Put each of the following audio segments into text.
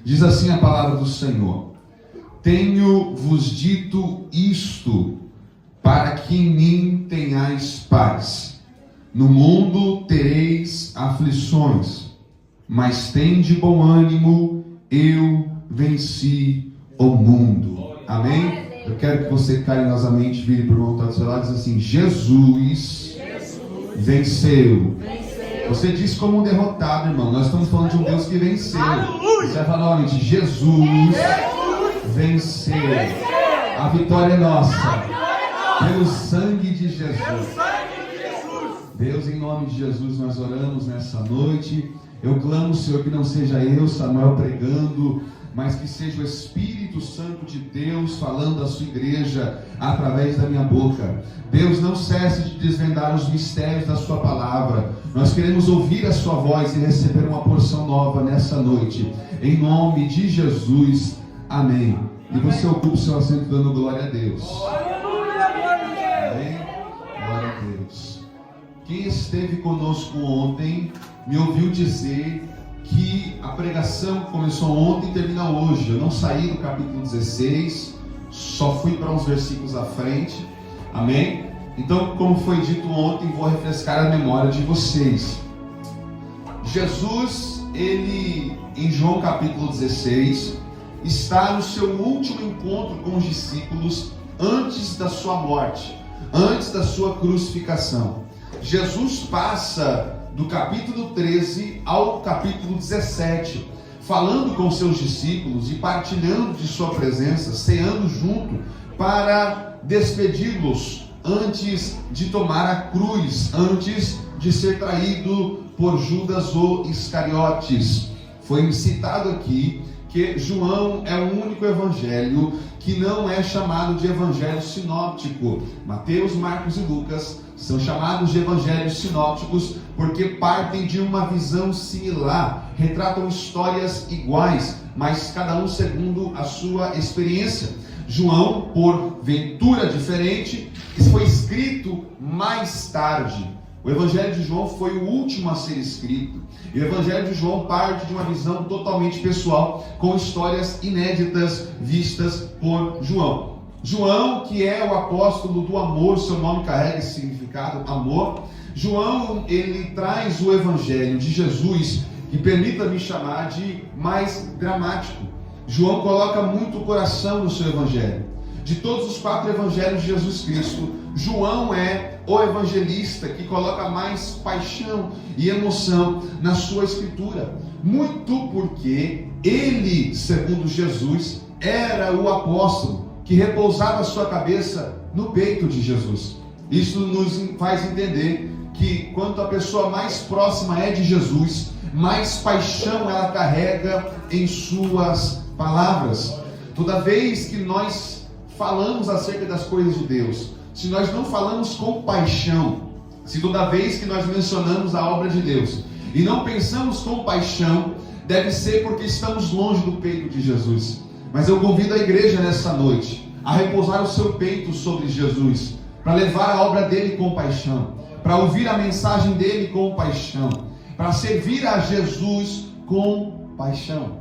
Diz assim a palavra do Senhor: tenho-vos dito isto, para que em mim tenhais paz. No mundo tereis aflições, mas tende bom ânimo, eu venci o mundo. Amém? Eu quero que você carinhosamente vire para o irmão que está do seu lado e diz assim: Jesus venceu. Você diz como um derrotado, irmão. Nós estamos falando de um Deus que venceu. Você vai falar novamente: Jesus venceu. A vitória é nossa. Pelo sangue de Jesus. Deus, em nome de Jesus, nós oramos nessa noite. Eu clamo, Senhor, que não seja eu, Samuel, pregando, mas que seja o Espírito Santo de Deus falando à sua igreja através da minha boca. Deus, não cesse de desvendar os mistérios da sua palavra. Nós queremos ouvir a sua voz e receber uma porção nova nessa noite. Em nome de Jesus, amém. E você ocupa o seu assento dando glória a Deus. Amém? Glória a Deus. Quem esteve conosco ontem me ouviu dizer que a pregação começou ontem e termina hoje. Eu não saí do capítulo 16, só fui para uns versículos à frente. Amém? Então, como foi dito ontem, vou refrescar a memória de vocês. Jesus, ele, em João capítulo 16, está no seu último encontro com os discípulos antes da sua morte, antes da sua crucificação. Jesus passa do capítulo 13 ao capítulo 17, falando com seus discípulos e partilhando de sua presença, ceando junto, para despedi-los antes de tomar a cruz, antes de ser traído por Judas o Iscariotes. Foi citado aqui que João é o único evangelho que não é chamado de evangelho sinóptico. Mateus, Marcos e Lucas são chamados de evangelhos sinópticos porque partem de uma visão similar, retratam histórias iguais, mas cada um segundo a sua experiência. João, por ventura diferente, foi escrito mais tarde. O Evangelho de João foi o último a ser escrito. E o Evangelho de João parte de uma visão totalmente pessoal, com histórias inéditas vistas por João. João, que é o apóstolo do amor, seu nome carrega esse significado, amor. João, ele traz o Evangelho de Jesus, que permita-me chamar de mais dramático. João coloca muito coração no seu Evangelho. De todos os 4 evangelhos de Jesus Cristo, João é o evangelista que coloca mais paixão e emoção na sua escritura. Muito porque ele, segundo Jesus, era o apóstolo que repousava a sua cabeça no peito de Jesus. Isso nos faz entender que quanto a pessoa mais próxima é de Jesus, mais paixão ela carrega em suas palavras. Toda vez que nós falamos acerca das coisas de Deus, se nós não falamos com paixão, se toda vez que nós mencionamos a obra de Deus e não pensamos com paixão, deve ser porque estamos longe do peito de Jesus. Mas eu convido a igreja nessa noite a repousar o seu peito sobre Jesus, para levar a obra dele com paixão, para ouvir a mensagem dele com paixão, para servir a Jesus com paixão.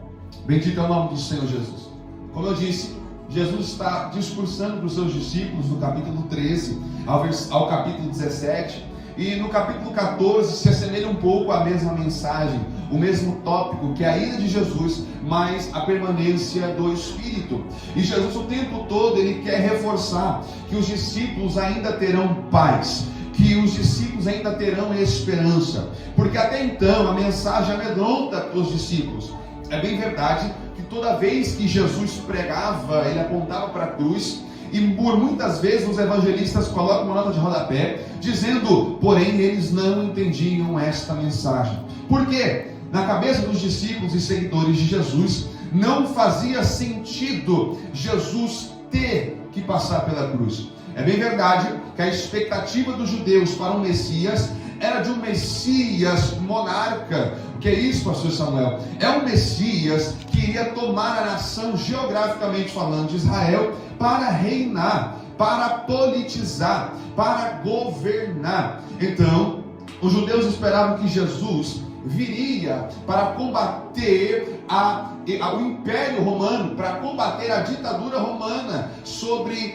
Bendito é o nome do Senhor Jesus. Como eu disse, Jesus está discursando para os seus discípulos no capítulo 13 ao capítulo 17, e no capítulo 14 se assemelha um pouco à mesma mensagem, o mesmo tópico, que é a ida de Jesus, mas a permanência do Espírito. E Jesus o tempo todo ele quer reforçar que os discípulos ainda terão paz, que os discípulos ainda terão esperança, porque até então a mensagem amedronta os discípulos. É bem verdade que toda vez que Jesus pregava, ele apontava para a cruz, e por muitas vezes os evangelistas colocam uma nota de rodapé, dizendo, porém eles não entendiam esta mensagem. Por quê? Na cabeça dos discípulos e seguidores de Jesus, não fazia sentido Jesus ter que passar pela cruz. É bem verdade que a expectativa dos judeus para um Messias era de um Messias monarca. O que é isso, pastor Samuel? É um Messias que iria tomar a nação, geograficamente falando, de Israel, para reinar, para politizar, para governar. Então, os judeus esperavam que Jesus viria para combater o Império Romano, para combater a ditadura romana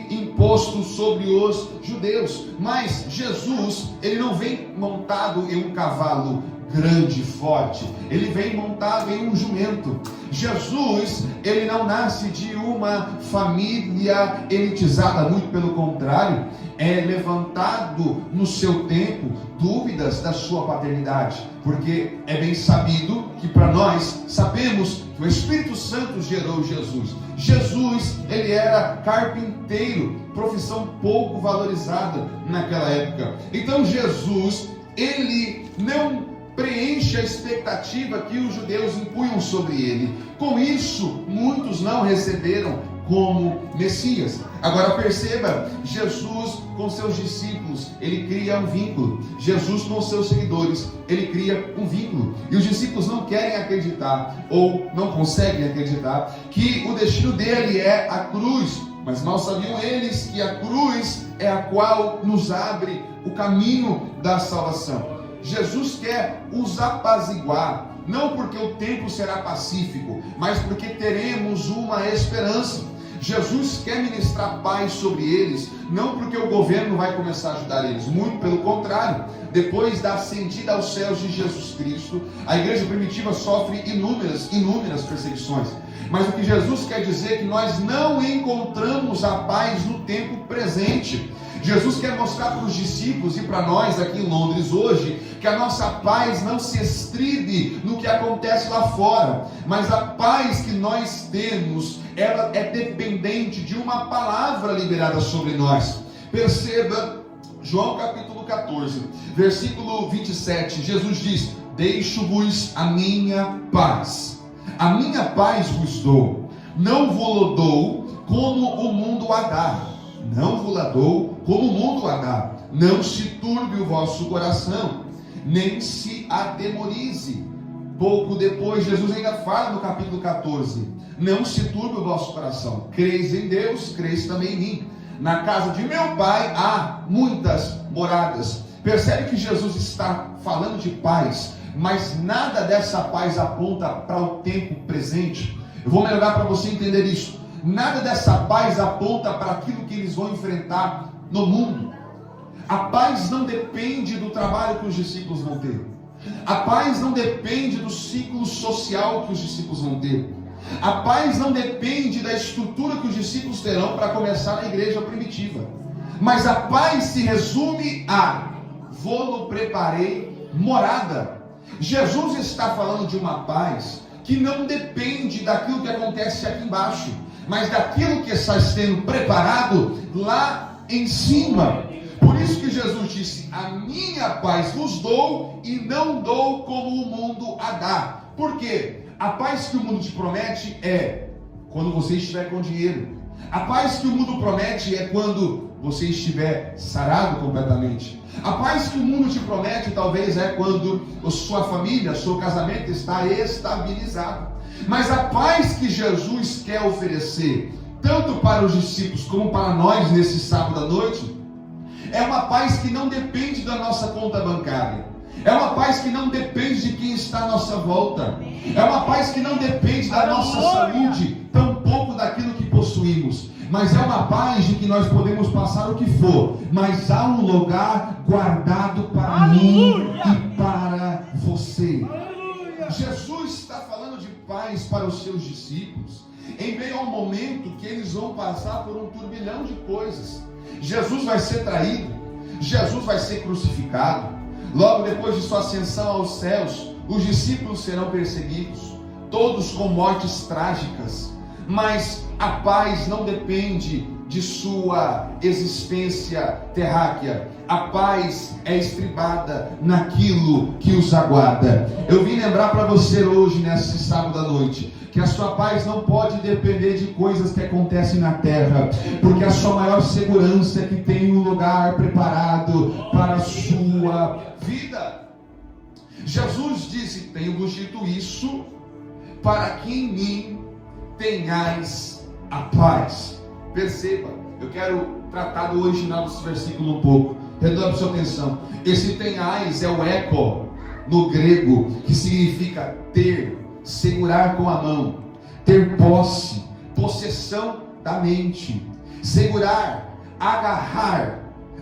imposto sobre os judeus. Mas Jesus, ele não vem montado em um cavalo grande, forte, ele vem montado em um jumento. Jesus, ele não nasce de uma família elitizada, muito pelo contrário, é levantado no seu tempo dúvidas da sua paternidade, porque é bem sabido que para nós sabemos que o Espírito Santo gerou Jesus. Jesus, ele era carpinteiro, profissão pouco valorizada naquela época. Então Jesus, ele não preenche a expectativa que os judeus impunham sobre ele. Com isso, muitos não receberam como Messias. Agora perceba, Jesus com seus discípulos, ele cria um vínculo. Jesus com seus seguidores, ele cria um vínculo. E os discípulos não querem acreditar, ou não conseguem acreditar, que o destino dele é a cruz. Mas mal sabiam eles que a cruz é a qual nos abre o caminho da salvação. Jesus quer os apaziguar, não porque o tempo será pacífico, mas porque teremos uma esperança. Jesus quer ministrar paz sobre eles, não porque o governo vai começar a ajudar eles, muito pelo contrário. Depois da ascendida aos céus de Jesus Cristo, a igreja primitiva sofre inúmeras perseguições. Mas o que Jesus quer dizer é que nós não encontramos a paz no tempo presente. Jesus quer mostrar para os discípulos e para nós aqui em Londres hoje, que a nossa paz não se estribe no que acontece lá fora, mas a paz que nós temos, ela é dependente de uma palavra liberada sobre nós. Perceba, João capítulo 14, versículo 27, Jesus diz: deixo-vos a minha paz vos dou, não vos dou como o mundo a dá. Não vos dou como o mundo a dá. Não se turbe o vosso coração, nem se atemorize. Pouco depois, Jesus ainda fala no capítulo 14: não se turbe o vosso coração. Creis em Deus, creis também em mim. Na casa de meu Pai há muitas moradas. Percebe que Jesus está falando de paz, mas nada dessa paz aponta para o tempo presente. Eu vou melhorar para você entender isso. Nada dessa paz aponta para aquilo que eles vão enfrentar no mundo. A paz não depende do trabalho que os discípulos vão ter. A paz não depende do ciclo social que os discípulos vão ter. A paz não depende da estrutura que os discípulos terão para começar na igreja primitiva. Mas a paz se resume a: vou-lo preparei morada. Jesus está falando de uma paz que não depende daquilo que acontece aqui embaixo, mas daquilo que está sendo preparado lá em cima. Por isso que Jesus disse: a minha paz vos dou e não dou como o mundo a dá. Por quê? A paz que o mundo te promete é quando você estiver com dinheiro. A paz que o mundo promete é quando você estiver sarado completamente. A paz que o mundo te promete talvez é quando a sua família, seu casamento está estabilizado. Mas a paz que Jesus quer oferecer, tanto para os discípulos como para nós nesse sábado à noite, é uma paz que não depende da nossa conta bancária. É uma paz que não depende de quem está à nossa volta. É uma paz que não depende da nossa saúde, tampouco daquilo que possuímos. Mas é uma paz de que nós podemos passar o que for, mas há um lugar guardado para mim e para você. Jesus está falando de paz para os seus discípulos, em meio ao momento que eles vão passar por um turbilhão de coisas. Jesus vai ser traído, Jesus vai ser crucificado. Logo depois de sua ascensão aos céus, os discípulos serão perseguidos, todos com mortes trágicas. Mas a paz não depende de sua existência terráquea. A paz é estribada naquilo que os aguarda. Eu vim lembrar para você hoje, nesse sábado à noite, que a sua paz não pode depender de coisas que acontecem na terra, porque a sua maior segurança é que tem um lugar preparado para a sua vida. Jesus disse: tenho-vos dito isso, para que em mim tenhais a paz. Perceba, eu quero tratar do original desse versículo um pouco. Redobre sua atenção. Esse tenhais é o eco, no grego, que significa ter, segurar com a mão, ter posse, possessão da mente, segurar, agarrar,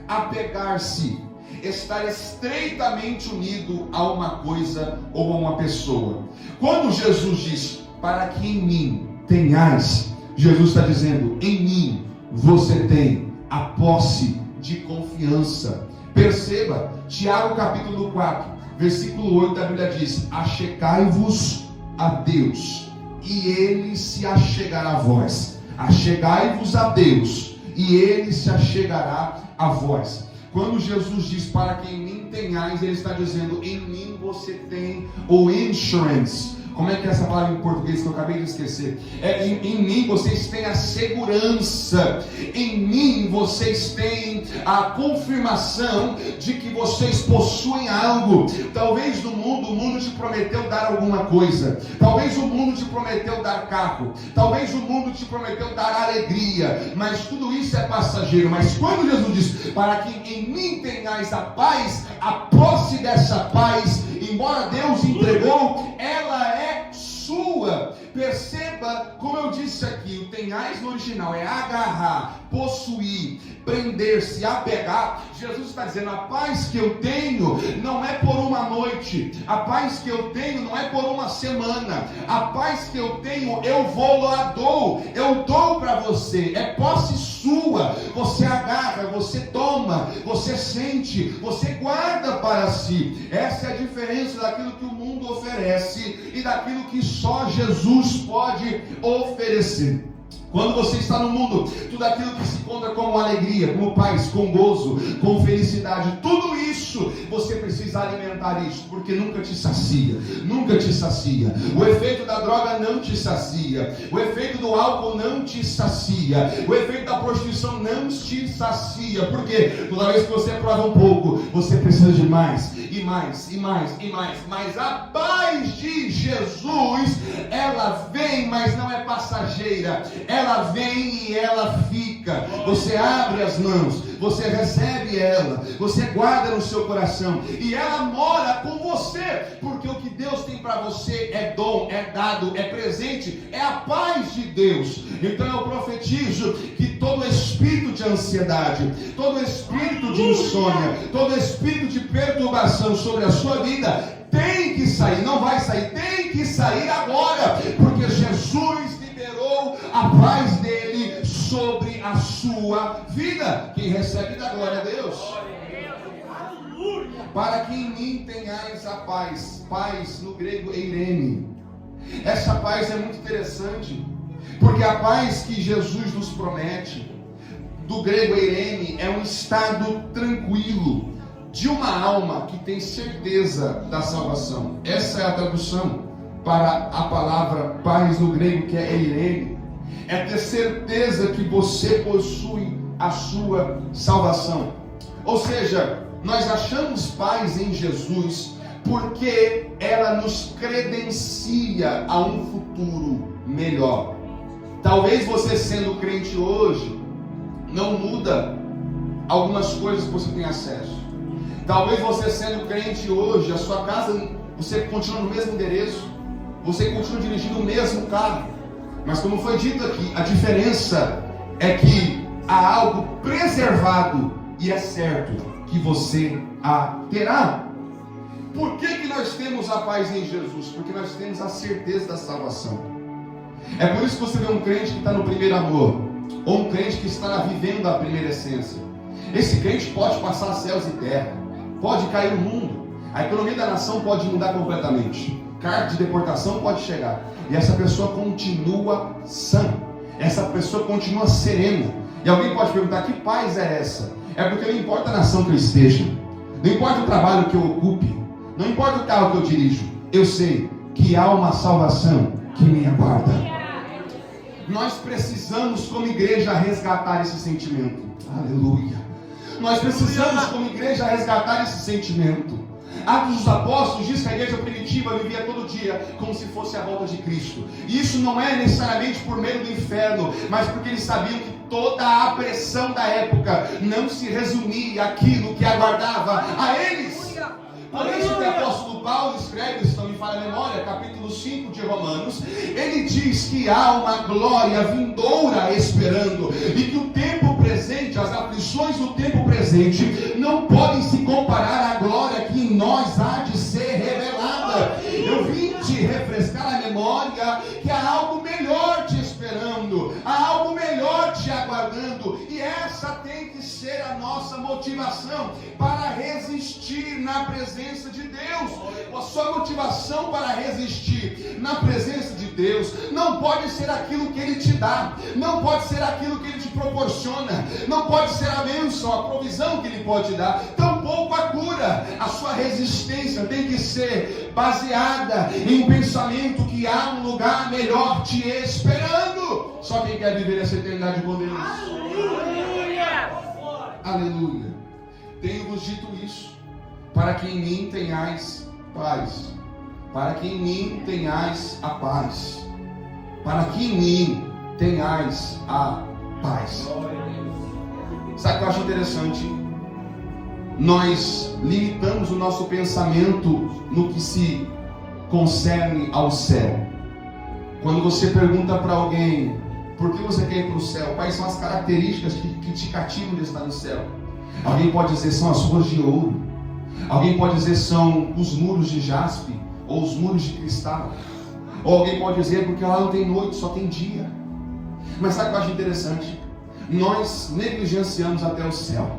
apegar-se, estar estreitamente unido a uma coisa ou a uma pessoa. Quando Jesus diz, para que em mim tenhais, Jesus está dizendo, em mim você tem a posse de confiança. Perceba, Tiago capítulo 4, versículo 8 da Bíblia diz, achegai-vos a Deus, e Ele se achegará a vós. Achegai-vos a Deus, e Ele se achegará a vós. Quando Jesus diz, para que em mim tenhais, Ele está dizendo, em mim você tem o insurance. Como é que é essa palavra em português que eu acabei de esquecer? Em mim vocês têm a segurança. Em mim vocês têm a confirmação de que vocês possuem algo. Talvez no mundo, o mundo te prometeu dar alguma coisa. Talvez o mundo te prometeu dar carro. Talvez o mundo te prometeu dar alegria. Mas tudo isso é passageiro. Mas quando Jesus diz, para que em mim tenhais a paz, a posse dessa paz, embora Deus entregou, ela é sua. Perceba, como eu disse aqui, o tenhais no original é agarrar, possuir, prender-se, apegar. Jesus está dizendo, a paz que eu tenho não é por uma noite, a paz que eu tenho não é por uma semana, a paz que eu tenho eu vou lá dou, eu dou para você, é posse sua. Você agarra, você toma, você sente, você guarda para si. Essa é a diferença daquilo que o mundo oferece e daquilo que só Jesus pode oferecer. Quando você está no mundo, tudo aquilo que se encontra como alegria, como paz, com gozo, com felicidade, tudo isso, você precisa alimentar isso, porque nunca te sacia, nunca te sacia. O efeito da droga não te sacia, o efeito do álcool não te sacia, o efeito da prostituição não te sacia, porque toda vez que você prova um pouco, você precisa de mais, e mais, e mais, e mais. Mas a paz de Jesus, ela vem, mas não é passageira, ela vem e ela fica. Você abre as mãos, você recebe ela, você guarda no seu coração e ela mora com você, porque o que Deus tem para você é dom, é dado, é presente, é a paz de Deus. Então eu profetizo que todo espírito de ansiedade, todo espírito de insônia, todo espírito de perturbação sobre a sua vida tem que sair, não vai sair, tem que sair agora, porque Jesus liberou a paz dele sobre a sua vida. Quem recebe da glória a Deus. Para que em mim tenhais a paz. Paz no grego eirene. Essa paz é muito interessante, porque a paz que Jesus nos promete, do grego eirene, é um estado tranquilo de uma alma que tem certeza da salvação. Essa é a tradução para a palavra paz no grego, que é eirene. É ter certeza que você possui a sua salvação. Ou seja, nós achamos paz em Jesus porque ela nos credencia a um futuro melhor. Talvez você sendo crente hoje não muda algumas coisas que você tem acesso. Talvez você sendo crente hoje, a sua casa, você continua no mesmo endereço, você continua dirigindo o mesmo carro. Mas como foi dito aqui, a diferença é que há algo preservado e é certo que você a terá. Por que nós temos a paz em Jesus? Porque nós temos a certeza da salvação. É por isso que você vê um crente que está no primeiro amor, ou um crente que está vivendo a primeira essência. Esse crente pode passar céus e terra, pode cair o mundo, a economia da nação pode mudar completamente, carta de deportação pode chegar, e essa pessoa continua sã, essa pessoa continua serena. E alguém pode perguntar, que paz é essa? É porque não importa a nação que eu esteja, não importa o trabalho que eu ocupe, não importa o carro que eu dirijo, eu sei que há uma salvação que me aguarda. Nós precisamos como igreja resgatar esse sentimento. Aleluia. Nós precisamos como igreja resgatar esse sentimento. Atos dos Apóstolos diz que a igreja primitiva vivia todo dia como se fosse a volta de Cristo. E isso não é necessariamente por meio do inferno, mas porque eles sabiam que toda a pressão da época não se resumia àquilo que aguardava a eles. Por isso que o apóstolo Paulo escreve, se não me falha a memória, capítulo 5 de Romanos, ele diz que há uma glória vindoura esperando, e que o tempo presente, as aflições do tempo presente, não podem se comparar à glória que em nós há de ser revelada. Eu vim te refrescar a memória que há algo melhor te esperando, há algo melhor te aguardando, e essa tem que ser a nossa motivação para resistir na presença de Deus. A sua motivação para resistir na presença de Deus não pode ser aquilo que Ele te dá, não pode ser aquilo que Ele te proporciona, não pode ser a bênção, a provisão que Ele pode dar, tampouco a cura. A sua resistência tem que ser baseada em um pensamento que há um lugar melhor te esperando. Só quem quer viver essa eternidade com Deus. Aleluia! Aleluia! Tenho-vos dito isso, para que em mim tenhais paz, para que em mim tenhais a paz, para que em mim tenhais a paz. Sabe o que eu acho interessante? Nós limitamos o nosso pensamento no que se concerne ao céu. Quando você pergunta para alguém, por que você quer ir para o céu? Quais são as características que te cativam de estar no céu? Alguém pode dizer são as ruas de ouro. Alguém pode dizer são os muros de jaspe ou os muros de cristal. Ou alguém pode dizer porque lá não tem noite, só tem dia. Mas sabe o que eu acho interessante? Nós negligenciamos até o céu,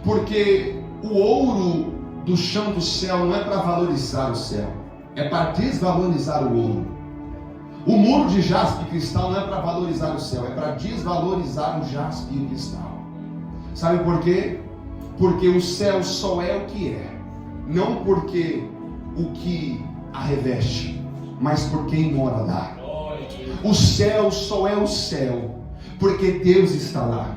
porque o ouro do chão do céu não é para valorizar o céu, é para desvalorizar o ouro. O muro de jaspe e cristal não é para valorizar o céu, é para desvalorizar o jaspe e o cristal. Sabe por quê? Porque o céu só é o que é, não porque o que a reveste, mas por quem mora lá. O céu só é o céu porque Deus está lá.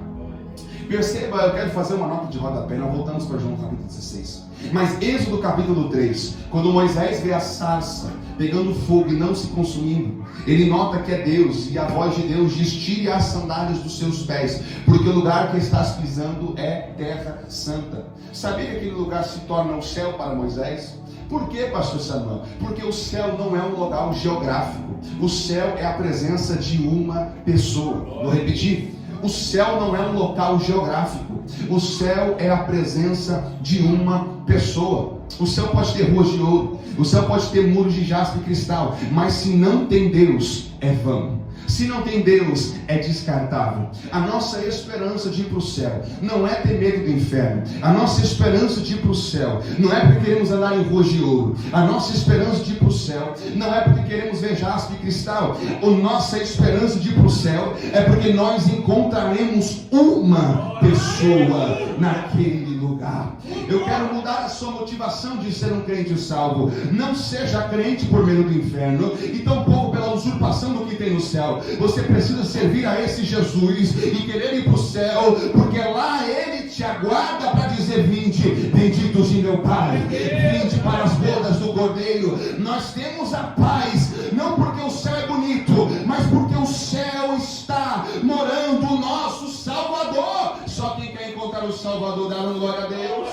Perceba, eu quero fazer uma nota de rodapé. Nós voltamos para João capítulo 16. Mas Êxodo capítulo 3, quando Moisés vê a sarça pegando fogo e não se consumindo, ele nota que é Deus, e a voz de Deus diz: tire as sandálias dos seus pés, porque o lugar que estás pisando é terra santa. Sabia que aquele lugar se torna o céu para Moisés? Por que, pastor Samuel? Porque o céu não é um local geográfico. O céu é a presença de uma pessoa. Vou repetir. O céu não é um local geográfico. O céu é a presença de uma pessoa. O céu pode ter ruas de ouro, o céu pode ter muros de jaspe e cristal, mas se não tem Deus, é vão. Se não tem Deus, é descartável. A nossa esperança de ir para o céu não é ter medo do inferno. A nossa esperança de ir para o céu não é porque queremos andar em ruas de ouro. A nossa esperança de ir para o céu não é porque queremos ver jaspe e cristal. A nossa esperança de ir para o céu é porque nós encontraremos uma pessoa naquele lugar. Eu quero mudar a sua motivação de ser um crente salvo. Não seja crente por medo do inferno, e tampouco pela usurpação do que tem no céu. Você precisa servir a esse Jesus e querer ir para o céu, porque lá Ele te aguarda para dizer: vinde, benditos de meu Pai, vinde para as bodas do Cordeiro. Nós temos a paz, não porque o céu é bonito, mas porque o céu está morando o nosso Salvador. Só quem quer encontrar o Salvador, dá glória a Deus.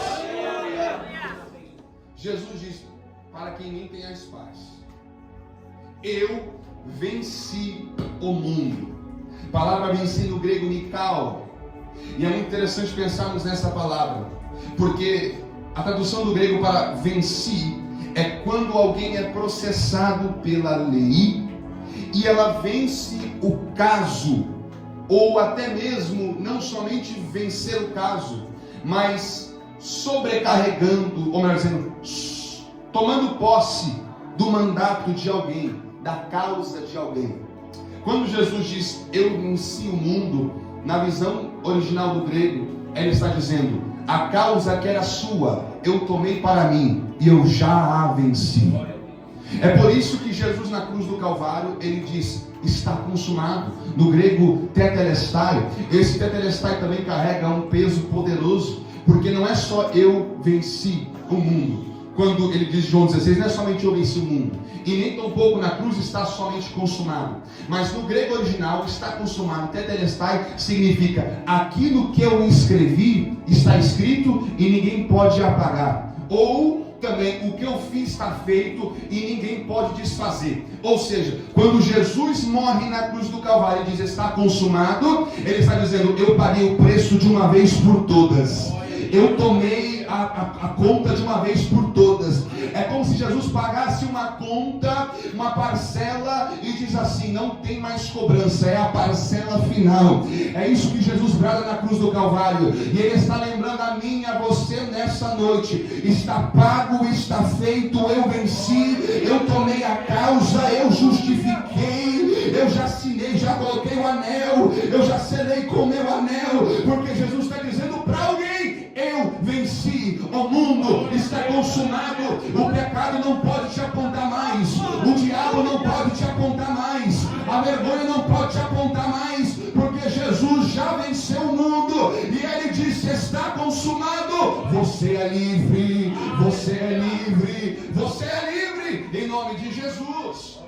Jesus disse: para que em mim tenhas paz. Eu venci o mundo. A palavra venci no grego nikao. E é muito interessante pensarmos nessa palavra, porque a tradução do grego para venci é quando alguém é processado pela lei e ela vence o caso, ou até mesmo não somente vencer o caso, mas sobrecarregando, ou melhor dizendo, tomando posse do mandato de alguém, da causa de alguém. Quando Jesus diz eu venci o mundo, na visão original do grego, ele está dizendo: a causa que era sua, eu tomei para mim e eu já a venci. É por isso que Jesus na cruz do Calvário, ele diz: está consumado. No grego tetelestai, esse tetelestai também carrega um peso poderoso, porque não é só eu venci o mundo. Quando ele diz em João 16, não é somente eu venci o mundo, e nem tampouco na cruz está somente consumado, mas no grego original está consumado. Tetelestai significa aquilo que eu escrevi está escrito e ninguém pode apagar, ou também o que eu fiz está feito e ninguém pode desfazer. Ou seja, quando Jesus morre na cruz do Calvário e diz está consumado, ele está dizendo eu paguei o preço de uma vez por todas. Eu tomei a conta de uma vez por todas. É como se Jesus pagasse uma conta, uma parcela, e diz assim: não tem mais cobrança, é a parcela final. É isso que Jesus brada na cruz do Calvário. E Ele está lembrando a mim e a você nessa noite: está pago, está feito, eu venci, eu tomei a causa, eu justifiquei, eu já assinei, já coloquei o anel, eu já selei com o meu anel, porque Jesus está dizendo para alguém: eu venci, o mundo está consumado, o pecado não pode te apontar mais, o diabo não pode te apontar mais, a vergonha não pode te apontar mais, porque Jesus já venceu o mundo, e Ele disse: está consumado. Você é livre, você é livre, você é livre, em nome de Jesus.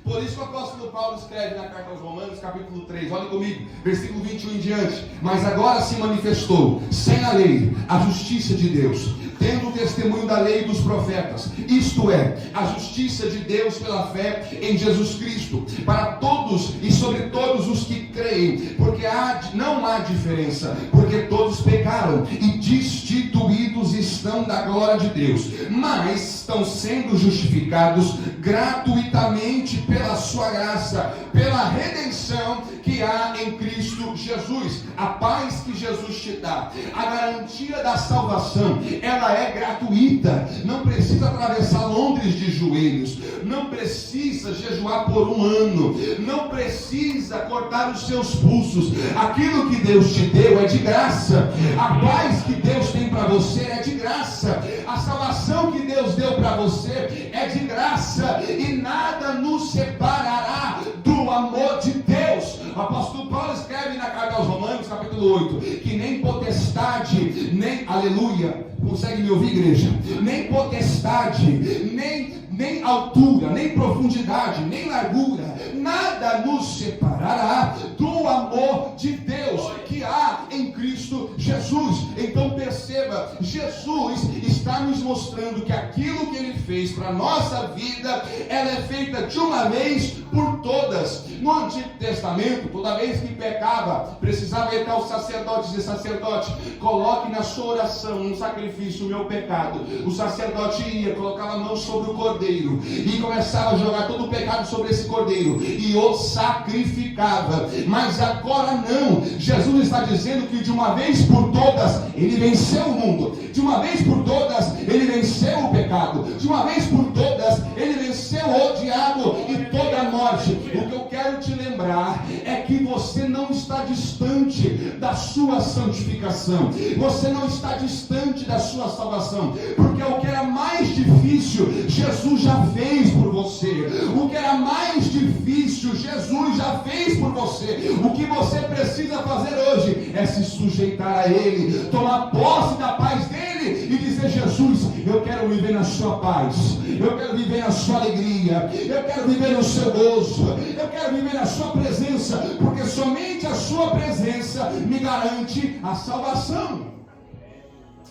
Por isso que o apóstolo Paulo escreve na carta aos Romanos, capítulo 3, olhe comigo, versículo 21 em diante: mas agora se manifestou, sem a lei, a justiça de Deus, tendo o testemunho da lei e dos profetas, isto é, a justiça de Deus pela fé em Jesus Cristo, para todos e sobre todos os que creem, porque não há diferença, porque todos pecaram e destituídos estão da glória de Deus, mas estão sendo justificados gratuitamente pela sua graça, pela redenção que há em Cristo Jesus. A paz que Jesus te dá, a garantia da salvação, ela é gratuita. Não precisa atravessar Londres de joelhos, não precisa jejuar por um ano, não precisa cortar os seus pulsos. Aquilo que Deus te deu é de graça. A paz que Deus tem para você é de graça. A salvação que Deus deu para você é de graça, e nada nos separará do amor de Deus. O apóstolo Paulo escreve na carta aos Romanos, capítulo 8, que nem potestade, nem, aleluia, consegue me ouvir, igreja? Nem potestade, nem altura, nem profundidade, nem largura, nada nos separará do amor de Deus que há em Cristo Jesus. Então perceba, Jesus está nos mostrando que aquilo que Ele fez para a nossa vida, ela é feita de uma vez por todas. No Antigo Testamento, toda vez que pecava, precisava ir ao sacerdote e dizer: sacerdote, coloque na sua oração um sacrifício o meu pecado. O sacerdote ia, colocava a mão sobre o cordeiro e começava a jogar todo o pecado sobre esse cordeiro e o sacrificava. Mas agora não, Jesus está dizendo que de uma vez por todas Ele venceu o mundo, de uma vez por todas Ele venceu o pecado, de uma vez por todas Ele venceu o diabo e toda a morte. O que eu quero te lembrar é que você não está distante da sua santificação, você não está distante da sua salvação, porque o que era mais difícil, Jesus já fez por você. O que era mais difícil, Jesus já fez por você. O que você precisa fazer hoje é se sujeitar a Ele, tomar posse da paz dEle e dizer: Jesus, eu quero viver na sua paz, eu quero viver na sua alegria, eu quero viver no seu gozo, eu quero viver na sua presença, porque somente a sua presença me garante a salvação.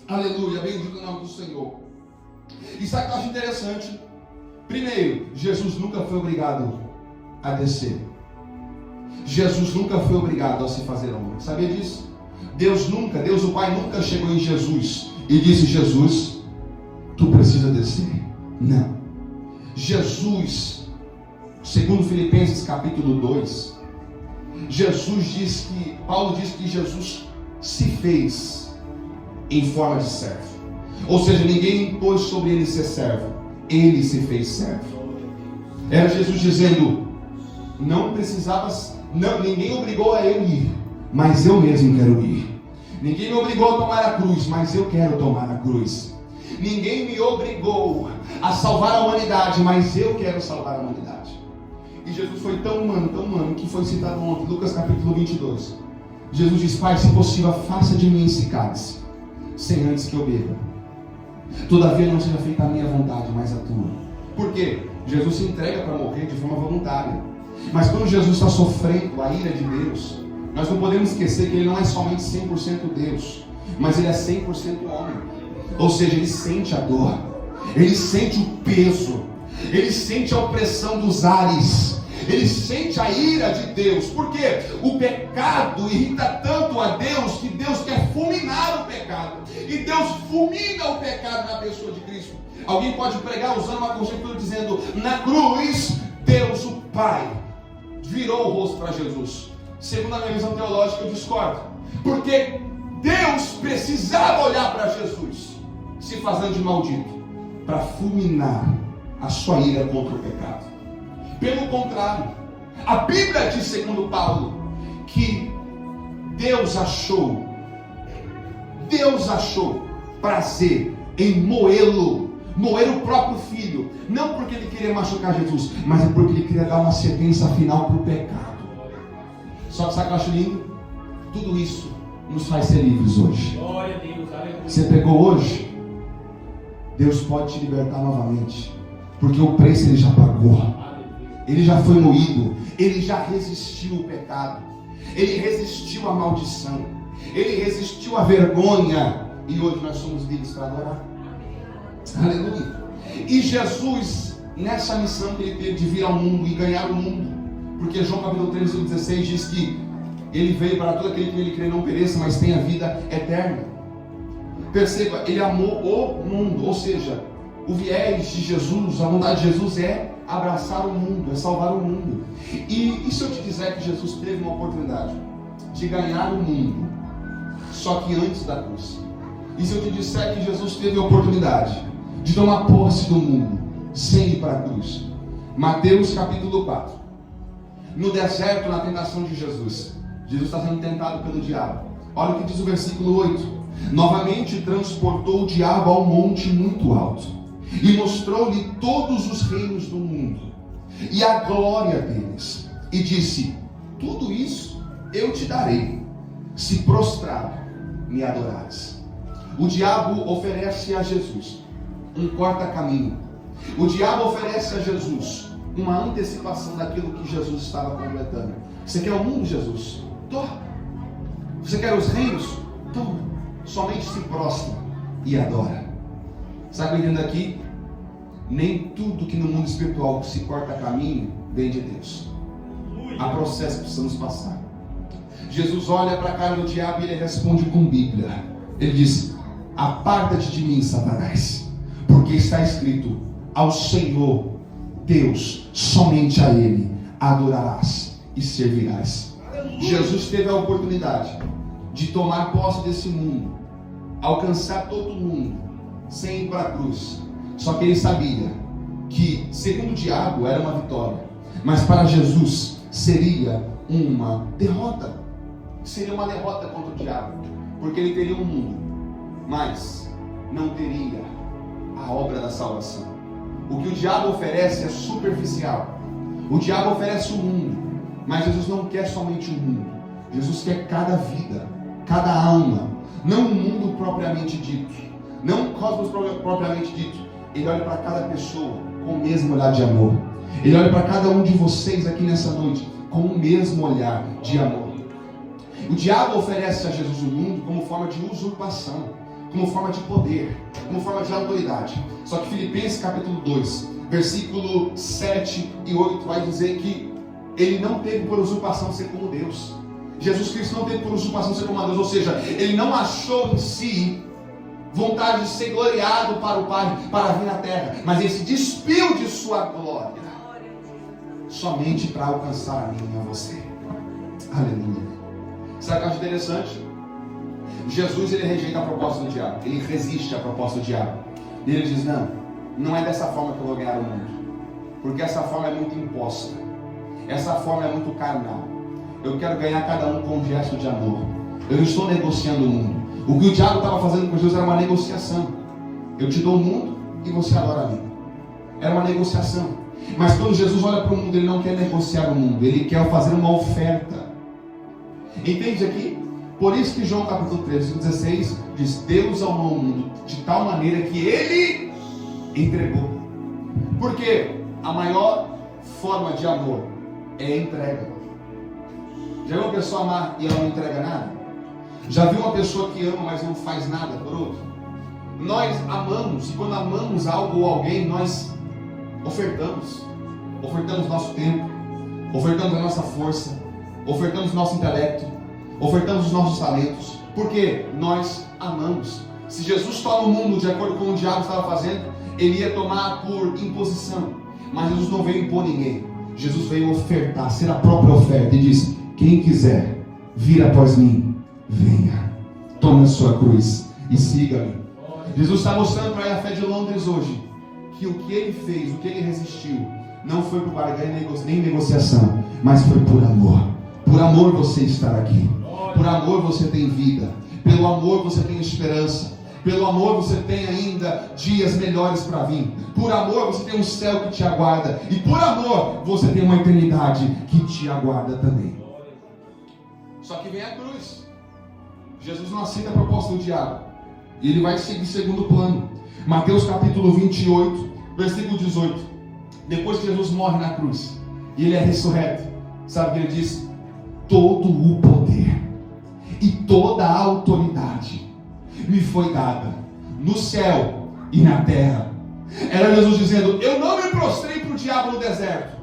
Aleluia, bendito o nome do Senhor. Isso aqui eu acho interessante. Primeiro, Jesus nunca foi obrigado a descer. Jesus nunca foi obrigado a se fazer homem. Sabia disso? Deus o Pai nunca chegou em Jesus e disse: Jesus, tu precisa descer. Não. Jesus, segundo Filipenses capítulo 2, Paulo diz que Jesus se fez em forma de servo. Ou seja, ninguém impôs sobre ele ser servo, ele se fez servo. Era Jesus dizendo: não precisava, ninguém obrigou a eu ir, mas eu mesmo quero ir. Ninguém me obrigou a tomar a cruz, mas eu quero tomar a cruz. Ninguém me obrigou a salvar a humanidade, mas eu quero salvar a humanidade. E Jesus foi tão humano, que foi citado ontem, Lucas capítulo 22. Jesus diz: Pai, se possível, faça de mim esse cálice, sem antes que eu beba. Todavia não seja feita a minha vontade, mas a tua. Por quê? Jesus se entrega para morrer de forma voluntária. Mas quando Jesus está sofrendo a ira de Deus, nós não podemos esquecer que Ele não é somente 100% Deus, mas Ele é 100% homem. Ou seja, ele sente a dor, ele sente o peso, ele sente a opressão dos ares, ele sente a ira de Deus, porque o pecado irrita tanto a Deus que Deus quer fulminar o pecado, e Deus fulmina o pecado na pessoa de Cristo. Alguém pode pregar usando uma conjectura dizendo: na cruz, Deus o Pai virou o rosto para Jesus. Segundo a minha visão teológica, eu discordo, porque Deus precisava olhar para Jesus, se fazendo de maldito, para fulminar a sua ira contra o pecado. Pelo contrário, a Bíblia diz, segundo Paulo, que Deus achou prazer em moer o próprio filho, não porque ele queria machucar Jesus, mas é porque ele queria dar uma sentença final para o pecado. Só que sabe o que eu acho lindo? Tudo isso nos faz ser livres hoje. Glória a Deus, aleluia. Você pegou hoje? Deus pode te libertar novamente, porque o preço ele já pagou, ele já foi moído, ele já resistiu ao pecado, ele resistiu à maldição, ele resistiu à vergonha, e hoje nós somos livres para adorar. Aleluia. E Jesus, nessa missão que ele teve de vir ao mundo e ganhar o mundo, porque João capítulo 3, versículo 16 diz que ele veio para todo aquele que nele crê não pereça, mas tenha vida eterna. Perceba, ele amou o mundo, ou seja, o viés de Jesus, a vontade de Jesus é abraçar o mundo, é salvar o mundo. E se eu te disser que Jesus teve uma oportunidade de ganhar o mundo, só que antes da cruz? E se eu te disser que Jesus teve a oportunidade de tomar posse do mundo sem ir para a cruz? Mateus capítulo 4. No deserto, na tentação de Jesus, Jesus está sendo tentado pelo diabo. Olha o que diz o versículo 8. Novamente transportou o diabo a um monte muito alto e mostrou-lhe todos os reinos do mundo e a glória deles, e disse: tudo isso eu te darei, se prostrado me adorares. O diabo oferece a Jesus um corta-caminho. O diabo oferece a Jesus uma antecipação daquilo que Jesus estava completando. Você quer o mundo, Jesus? Toma. Você quer os reinos? Toma. Somente se prostra e adora. Sabe o que eu entendo aqui? Nem tudo que no mundo espiritual se corta caminho vem de Deus. Há processo que precisamos passar. Jesus olha para a cara do diabo e ele responde com Bíblia. Ele diz: aparta-te de mim, Satanás, porque está escrito: ao Senhor Deus, somente a Ele adorarás e servirás. Jesus teve a oportunidade de tomar posse desse mundo, alcançar todo mundo, sem ir para a cruz. Só que ele sabia que, segundo o diabo, era uma vitória, mas para Jesus seria uma derrota. Seria uma derrota contra o diabo, porque ele teria um mundo, mas não teria a obra da salvação. O que o diabo oferece é superficial. O diabo oferece o mundo, mas Jesus não quer somente o mundo. Jesus quer cada vida, cada alma, não o mundo propriamente dito, não o cosmos propriamente dito. Ele olha para cada pessoa com o mesmo olhar de amor. Ele olha para cada um de vocês aqui nessa noite com o mesmo olhar de amor. O diabo oferece a Jesus o mundo como forma de usurpação, como forma de poder, como forma de autoridade. Só que Filipenses capítulo 2, versículo 7 e 8 vai dizer que ele não teve por usurpação ser como Deus. Jesus Cristo não teve por usurpação ser como Deus, ou seja, ele não achou em si vontade de ser gloriado para o Pai, para vir na terra, mas ele se despiu de sua glória somente para alcançar a mim e a você. Aleluia. Sabe o que eu acho interessante? Jesus, ele rejeita a proposta do diabo, ele resiste à proposta do diabo. E ele diz: não é dessa forma que eu vou ganhar o mundo, porque essa forma é muito imposta, essa forma é muito carnal. Eu quero ganhar cada um com um gesto de amor. Eu não estou negociando o mundo. O que o diabo estava fazendo com Jesus era uma negociação. Eu te dou o mundo e você adora a mim. Era uma negociação. Mas quando Jesus olha para o mundo, ele não quer negociar o mundo, ele quer fazer uma oferta. Entende aqui? Por isso que João capítulo 3, versículo 16 diz: Deus amou o mundo de tal maneira que ele entregou. Porque a maior forma de amor é a entrega. Já viu uma pessoa amar e ela não entrega nada? Já viu uma pessoa que ama, mas não faz nada por outro? Nós amamos, e quando amamos algo ou alguém, nós ofertamos nosso tempo, ofertamos a nossa força, ofertamos nosso intelecto, ofertamos os nossos talentos, porque nós amamos. Se Jesus está no mundo de acordo com o diabo estava fazendo, ele ia tomar por imposição, mas Jesus não veio impor ninguém. Jesus veio ofertar, ser a própria oferta, e diz: quem quiser vir após mim, venha, tome a sua cruz e siga-me. Jesus está mostrando para a fé de Londres hoje que o que ele fez, o que ele resistiu, não foi por barganha nem negociação, mas foi por amor. Por amor você está aqui, por amor você tem vida, pelo amor você tem esperança, pelo amor você tem ainda dias melhores para vir, por amor você tem um céu que te aguarda, e por amor você tem uma eternidade que te aguarda também. Só que vem a cruz. Jesus não aceita a proposta do diabo, e ele vai seguir segundo plano. Mateus capítulo 28, versículo 18. Depois que Jesus morre na cruz e ele é ressurreto, sabe o que ele diz? Todo o poder e toda a autoridade me foi dada no céu e na terra. Era Jesus dizendo: eu não me prostrei para o diabo no deserto,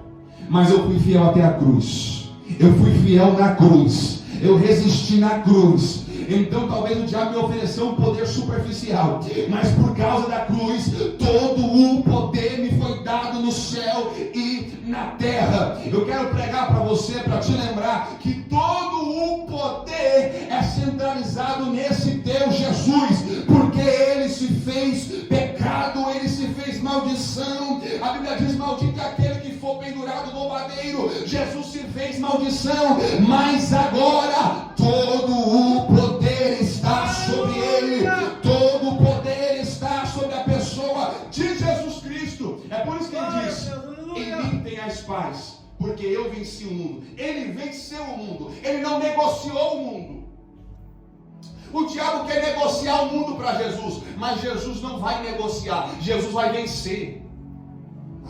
mas eu fui fiel até a cruz. Eu fui fiel na cruz, eu resisti na cruz. Então talvez o diabo me ofereceu um poder superficial, mas por causa da cruz, todo o poder me foi dado no céu e na terra. Eu quero pregar para você, para te lembrar que todo o poder é centralizado nesse Deus Jesus, porque ele se fez pecado, ele se fez maldição. A Bíblia diz: maldito é aquele que for pendurado no madeiro. Jesus se fez maldição, mas agora todo o poder está sobre ele, todo o poder está sobre a pessoa de Jesus Cristo. É por isso que ele diz: em mim tenhais paz, porque eu venci o mundo. Ele venceu o mundo, ele não negociou o mundo. O diabo quer negociar o mundo para Jesus, mas Jesus não vai negociar, Jesus vai vencer.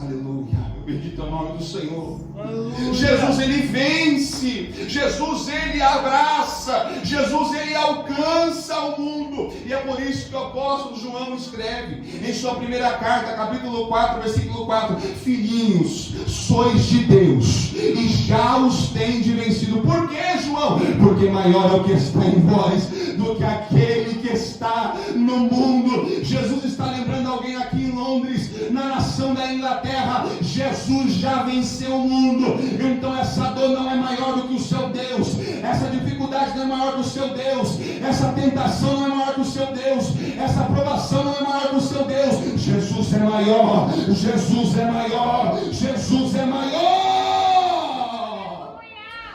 Aleluia, bendito é o nome do Senhor. Aleluia. Jesus ele vence, Jesus ele abraça, Jesus ele alcança o mundo. E é por isso que o apóstolo João escreve em sua primeira carta, capítulo 4, versículo 4: filhinhos, sois de Deus e já os tendes vencido. Por que, João? Porque maior é o que está em vós do que aquele que está no mundo. Jesus está lembrando alguém aqui em Londres, na nação da Inglaterra: Jesus já venceu o mundo. Então essa dor não é maior do que o seu Deus, essa dificuldade não é maior do seu Deus, essa tentação não é maior do seu Deus, essa provação não é maior do seu Deus. Jesus é maior, Jesus é maior, Jesus é maior.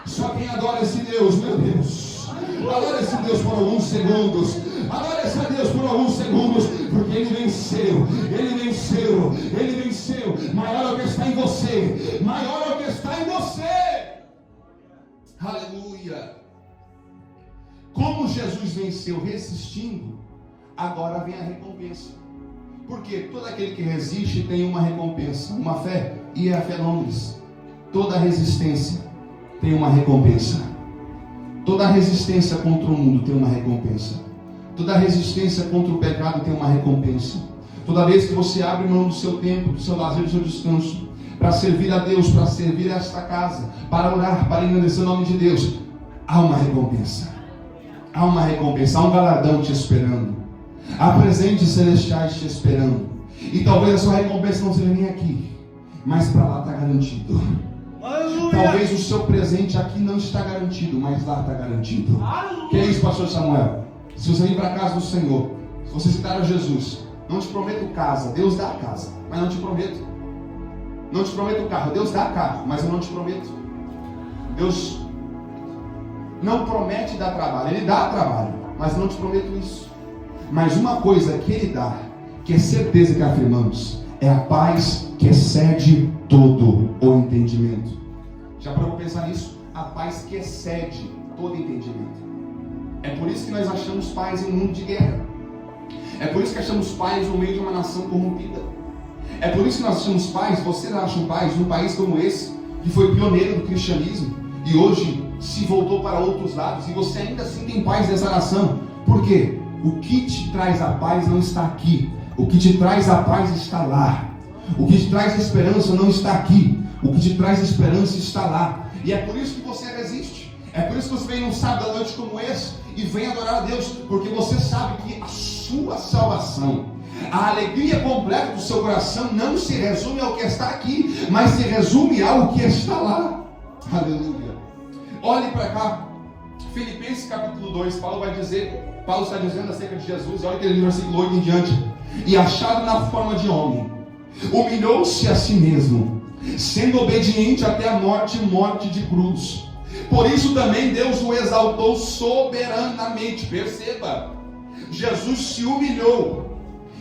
Só quem adora esse Deus, meu Deus, adora esse Deus por alguns segundos, adora esse Deus por alguns segundos, porque ele venceu, ele venceu, ele venceu. Maior é o que está em você, maior é o que está em você. Aleluia. Como Jesus venceu resistindo, agora vem a recompensa. Porque todo aquele que resiste tem uma recompensa, uma fé, e é a fé Londres. Toda resistência tem uma recompensa. Toda resistência contra o mundo tem uma recompensa. Toda resistência contra o pecado tem uma recompensa. Toda vez que você abre mão do seu tempo, do seu lazer, do seu descanso, para servir a Deus, para servir a esta casa, para orar, para engrandecer o nome de Deus, há uma recompensa. Há uma recompensa, há um galardão te esperando. Há presentes celestiais te esperando. E talvez a sua recompensa não seja nem aqui, mas para lá está garantido. Aleluia. Talvez o seu presente aqui não está garantido, mas lá está garantido. Aleluia. Que é isso, pastor Samuel? Se você vir para a casa do Senhor, se você citar a Jesus, não te prometo casa, Deus dá a casa, mas não te prometo. Não te prometo carro, Deus dá carro, mas eu não te prometo. Deus não promete dar trabalho, Ele dá trabalho, mas eu não te prometo isso. Mas uma coisa que Ele dá, que é certeza que afirmamos, é a paz que excede todo o entendimento. Já parou para pensar nisso? A paz que excede todo entendimento. É por isso que nós achamos paz em um mundo de guerra. É por isso que achamos paz no meio de uma nação corrompida. É por isso que nós achamos paz, vocês acham paz num país como esse, que foi pioneiro do cristianismo e hoje se voltou para outros lados, e você ainda assim tem paz nessa nação. Por quê? o que te traz a paz não está aqui. O que te traz a paz está lá. O que te traz esperança não está aqui. O que te traz esperança está lá. E é por isso que você resiste. É por isso que você vem num sábado à noite como esse e vem adorar a Deus, porque você sabe que a sua salvação, a alegria completa do seu coração não se resume ao que está aqui, mas se resume ao que está lá. Aleluia. Olhe para cá. Filipenses capítulo 2, Paulo está dizendo acerca de Jesus, olha aquele versículo 8 em diante. E achado na forma de homem, humilhou-se a si mesmo, sendo obediente até a morte de cruz. Por isso também Deus o exaltou soberanamente. Perceba, Jesus se humilhou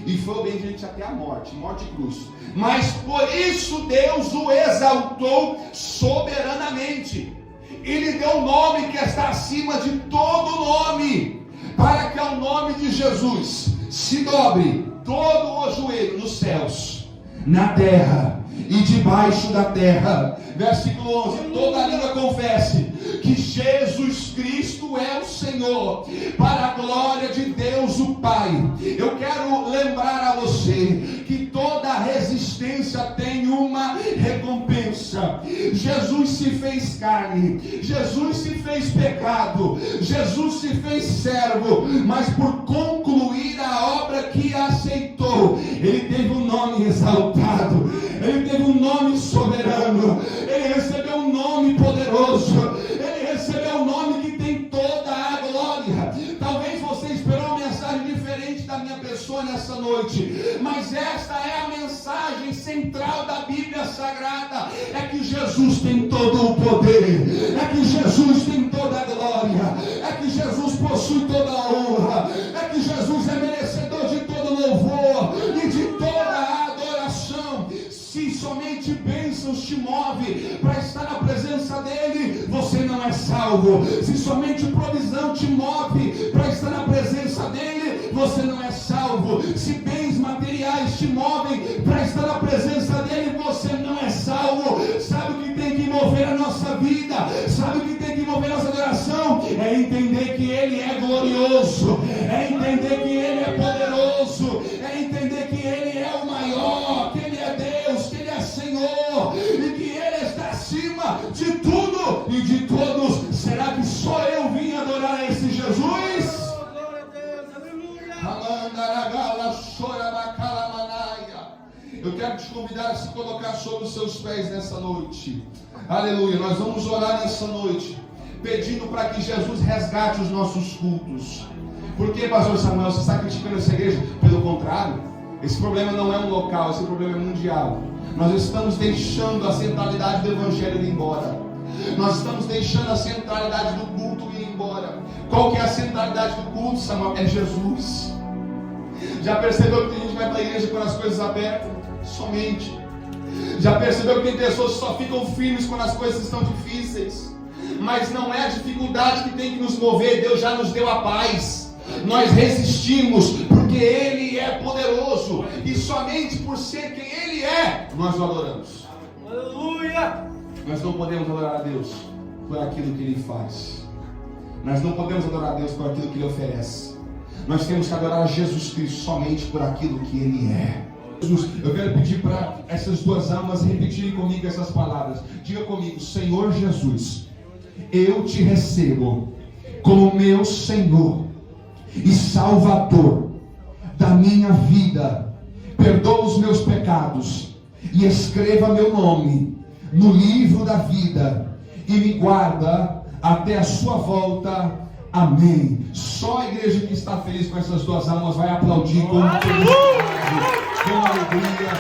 e foi obediente até a morte de cruz. Mas por isso Deus o exaltou soberanamente. E lhe deu um nome que está acima de todo nome, para que ao nome de Jesus se dobre todo o joelho nos céus, na terra e debaixo da terra. Versículo 11: toda língua confesse que Jesus Cristo é o Senhor, para a glória de Deus o Pai. Eu quero lembrar a você que toda resistência tem uma recompensa. Jesus se fez carne, Jesus se fez pecado, Jesus se fez servo, mas por concluir a obra que aceitou, ele teve um nome exaltado, ele teve um nome soberano, ele recebeu um nome poderoso, ele recebeu um nome que tem toda a glória. Talvez você esperou uma mensagem diferente da minha pessoa nessa noite, mas esta é a mensagem central da Bíblia Sagrada: é que Jesus tem todo o poder, é que Jesus tem toda a glória, é que Jesus possui toda a honra, é que Jesus é merecedor de todo louvor e de toda a adoração. Se somente bênçãos te move para estar na presença dele, você não é salvo. Se somente provisão te move para estar na presença dele, você não é salvo. Se bens materiais te movem para estar na presença dele, você não é salvo. Sabe o que tem que mover a nossa vida? Sabe o que tem que mover a nossa adoração? É entender que ele é glorioso, é entender que ele é poderoso, é entender que ele é o maior, que ele é Deus, que ele é Senhor e que ele está acima de tudo e de todos. Será que só eu vim adorar a esse Jesus? Eu quero te convidar a se colocar sobre os seus pés nessa noite. Aleluia. Nós vamos orar nessa noite, pedindo para que Jesus resgate os nossos cultos. Por que, pastor Samuel, você está criticando essa igreja? Pelo contrário, esse problema não é um local, esse problema é mundial. Nós estamos deixando a centralidade do evangelho ir embora. Nós estamos deixando a centralidade do culto ir embora. Qual que é a centralidade do culto, Samuel? É Jesus. Já percebeu que tem gente que vai para a igreja quando as coisas apertam? Somente. Já percebeu que tem pessoas que só ficam firmes quando as coisas estão difíceis? Mas não é a dificuldade que tem que nos mover. Deus já nos deu a paz. Nós resistimos porque ele é poderoso, e somente por ser quem ele é, nós o adoramos. Aleluia! Nós não podemos adorar a Deus por aquilo que ele faz. Nós não podemos adorar a Deus por aquilo que ele oferece. Nós temos que adorar a Jesus Cristo somente por aquilo que ele é. Jesus, eu quero pedir para essas duas almas repetirem comigo essas palavras. Diga comigo: Senhor Jesus, eu te recebo como meu Senhor e Salvador da minha vida. Perdoa os meus pecados e escreva meu nome no livro da vida e me guarda até a sua volta. Amém. Só a igreja que está feliz com essas duas almas vai aplaudir com felicidade, com alegria.